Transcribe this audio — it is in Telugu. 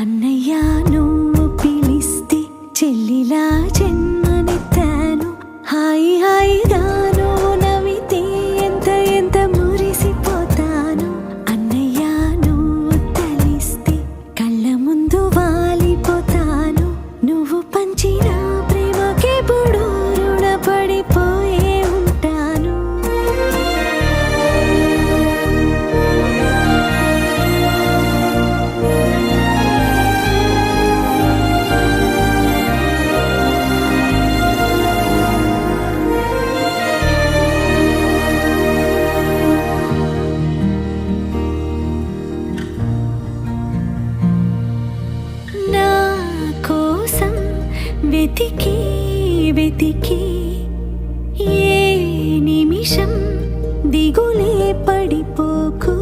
అన్నయ్యా నువ్వు పిలిస్తే చెల్లిలా జన్మనెత్తాను. హాయి హాయిగా నువ్వు నవ్వితే ఎంత ఎంత మురిసిపోతాను. అన్నయ్యా నువ్వు తలిస్తే కళ్ళ ముందు వాలిపోతాను. నువ్వు పంచిన ప్రేమకెప్పుడు రుణపడిపోయే ఉంటాను. నా కోసం వెతికి వెతికి ఏ నిమిషం దిగులే పడిపోకు.